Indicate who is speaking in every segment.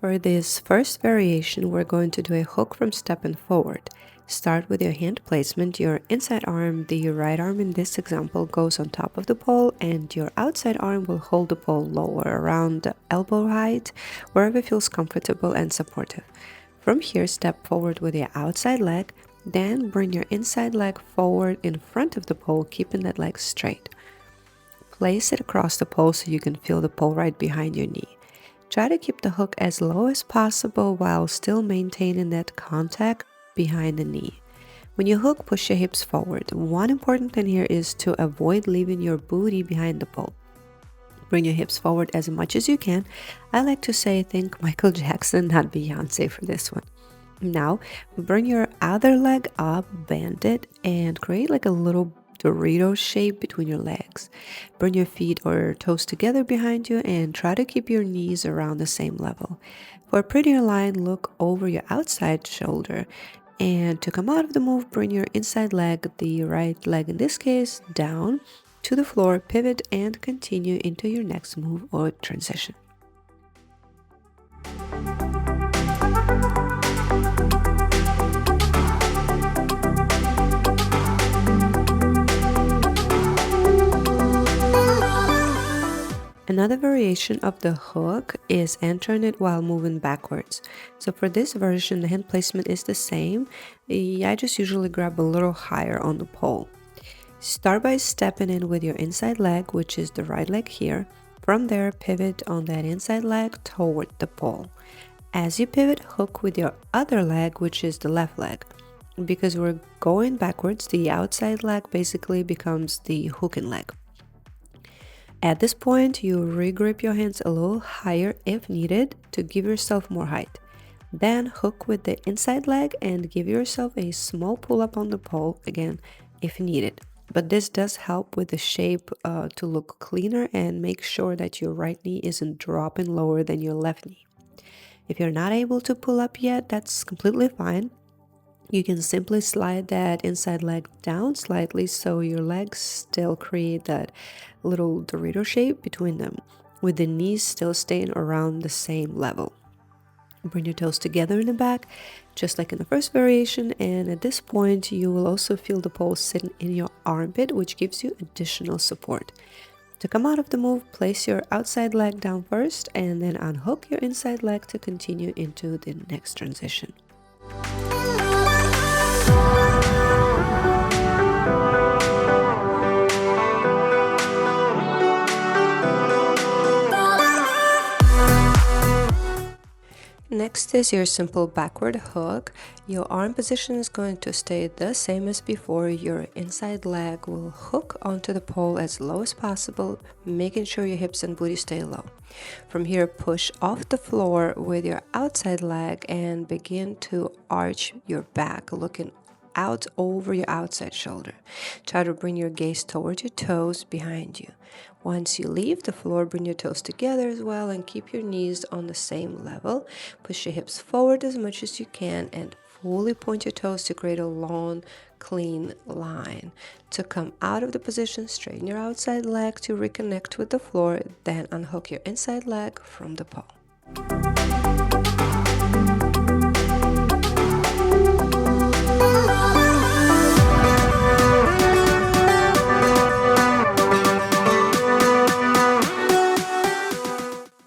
Speaker 1: For this first variation, we're going to do a hook from step and forward. Start with your hand placement. Your inside arm, the right arm in this example, goes on top of the pole, and your outside arm will hold the pole lower, around the elbow height, wherever feels comfortable and supportive. From here, step forward with your outside leg, then bring your inside leg forward in front of the pole, keeping that leg straight. Place it across the pole so you can feel the pole right behind your knee. Try to keep the hook as low as possible while still maintaining that contact behind the knee. When you hook, push your hips forward. One important thing here is to avoid leaving your booty behind the pole. Bring your hips forward as much as you can. I like to say think Michael Jackson, not Beyonce for this one. Now, bring your other leg up, bend it, and create like a little Dorito shape between your legs. Bring your feet or toes together behind you and try to keep your knees around the same level. For a prettier line, look over your outside shoulder. And to come out of the move, bring your inside leg, the right leg in this case, down to the floor, pivot, and continue into your next move or transition. Another variation of the hook is entering it while moving backwards. So for this version, the hand placement is the same. I just usually grab a little higher on the pole. Start by stepping in with your inside leg, which is the right leg here. From there, pivot on that inside leg toward the pole. As you pivot, hook with your other leg, which is the left leg. Because we're going backwards, the outside leg basically becomes the hooking leg. At this point, you regrip your hands a little higher if needed to give yourself more height. Then hook with the inside leg and give yourself a small pull-up on the pole, again, if needed. But this does help with the shape to look cleaner and make sure that your right knee isn't dropping lower than your left knee. If you're not able to pull up yet, that's completely fine. You can simply slide that inside leg down slightly so your legs still create that little Dorito shape between them, with the knees still staying around the same level. Bring your toes together in the back, just like in the first variation, and at this point you will also feel the pole sitting in your armpit, which gives you additional support. To come out of the move, place your outside leg down first and then unhook your inside leg to continue into the next transition. Next is your simple backward hook. Your arm position is going to stay the same as before. Your inside leg will hook onto the pole as low as possible, making sure your hips and booty stay low. From here, push off the floor with your outside leg and begin to arch your back, looking out over your outside shoulder. Try to bring your gaze towards your toes behind you. Once you leave the floor, bring your toes together as well and keep your knees on the same level. Push your hips forward as much as you can and fully point your toes to create a long, clean line. To come out of the position, straighten your outside leg to reconnect with the floor, then unhook your inside leg from the pole.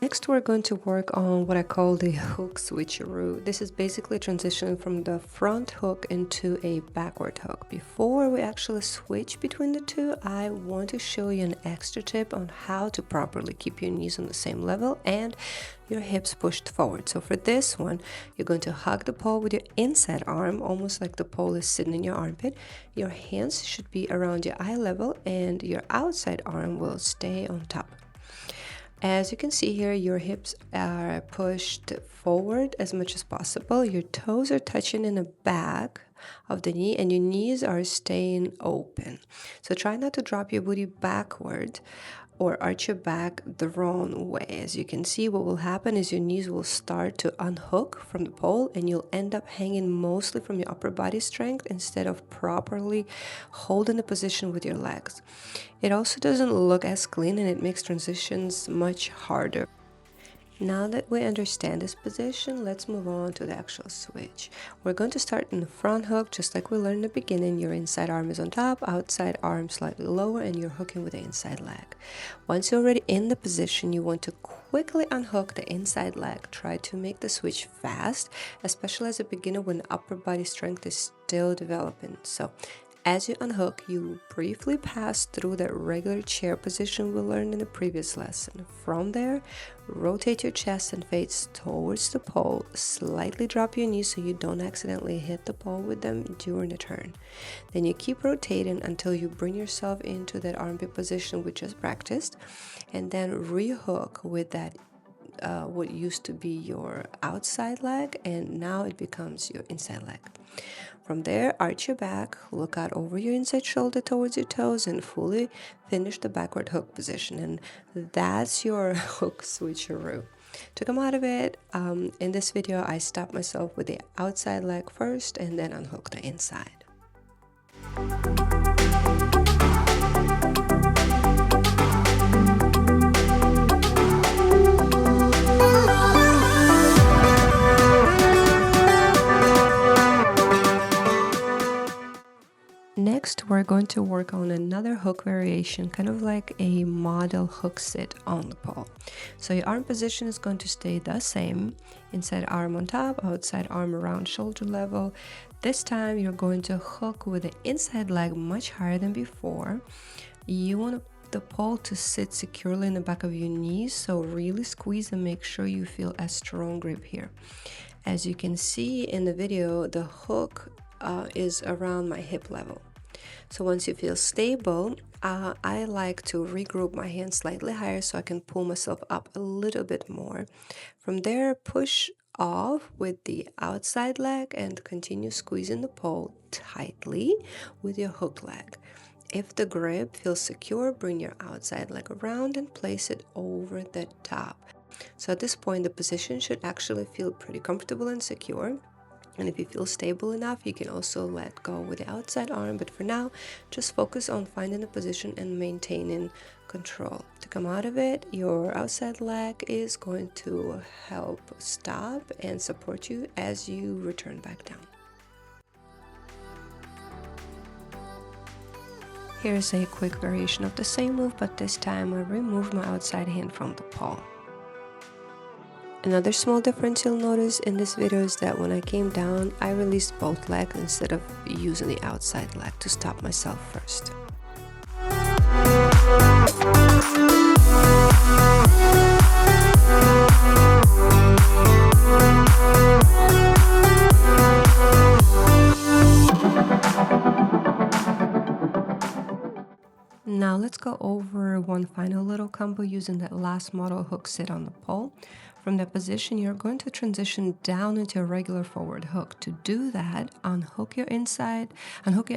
Speaker 1: Next, we're going to work on what I call the hook switcheroo. This is basically a transition from the front hook into a backward hook. Before we actually switch between the two, I want to show you an extra tip on how to properly keep your knees on the same level and your hips pushed forward. So for this one, you're going to hug the pole with your inside arm, almost like the pole is sitting in your armpit. Your hands should be around your eye level and your outside arm will stay on top. As you can see here, your hips are pushed forward as much as possible. Your toes are touching in the back of the knee, and your knees are staying open. So try not to drop your booty backward or arch your back the wrong way. As you can see, what will happen is your knees will start to unhook from the pole, and you'll end up hanging mostly from your upper body strength instead of properly holding the position with your legs. It also doesn't look as clean, and it makes transitions much harder. Now that we understand this position, let's move on to the actual switch. We're going to start in the front hook, just like we learned in the beginning. Your inside arm is on top, outside arm slightly lower, and you're hooking with the inside leg. Once you're already in the position, you want to quickly unhook the inside leg. Try to make the switch fast, especially as a beginner when upper body strength is still developing. So as you unhook, you briefly pass through that regular chair position we learned in the previous lesson. From there, rotate your chest and face towards the pole. Slightly drop your knees so you don't accidentally hit the pole with them during the turn. Then you keep rotating until you bring yourself into that armpit position we just practiced, and then rehook with that what used to be your outside leg, and now it becomes your inside leg. From there, arch your back, look out over your inside shoulder towards your toes, and fully finish the backward hook position. And that's your hook switcheroo. To come out of it, in this video, I stopped myself with the outside leg first and then unhook the inside. Next, we're going to work on another hook variation, kind of like a model hook sit on the pole. So your arm position is going to stay the same. Inside arm on top, outside arm around shoulder level. This time you're going to hook with the inside leg much higher than before. You want the pole to sit securely in the back of your knees, so really squeeze and make sure you feel a strong grip here. As you can see in the video, the hook is around my hip level. So once you feel stable, I like to regroup my hands slightly higher so I can pull myself up a little bit more. From there, push off with the outside leg and continue squeezing the pole tightly with your hook leg. If the grip feels secure, bring your outside leg around and place it over the top. So at this point, the position should actually feel pretty comfortable and secure. And if you feel stable enough, you can also let go with the outside arm. But for now, just focus on finding a position and maintaining control. To come out of it, your outside leg is going to help stop and support you as you return back down. Here's a quick variation of the same move, but this time I remove my outside hand from the pole. Another small difference you'll notice in this video is that when I came down, I released both legs instead of using the outside leg to stop myself first. Now let's go over one final little combo using that last model hook sit on the pole. From that position, you're going to transition down into a regular forward hook. To do that, unhook your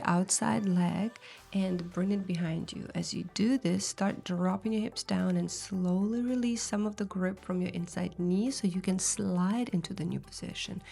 Speaker 1: outside leg and bring it behind you. As you do this, start dropping your hips down and slowly release some of the grip from your inside knee so you can slide into the new position.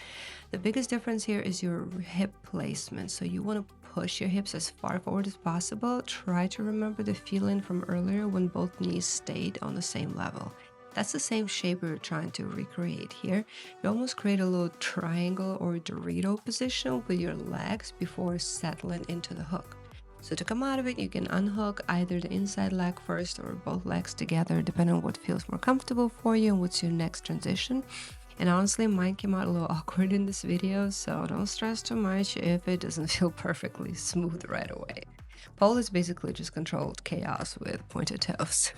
Speaker 1: The biggest difference here is your hip placement. So you want to push your hips as far forward as possible. Try to remember the feeling from earlier when both knees stayed on the same level. That's the same shape we're trying to recreate here. You almost create a little triangle or Dorito position with your legs before settling into the hook. So to come out of it, you can unhook either the inside leg first or both legs together, depending on what feels more comfortable for you and what's your next transition. And honestly, mine came out a little awkward in this video, so don't stress too much if it doesn't feel perfectly smooth right away. Pole is basically just controlled chaos with pointed toes.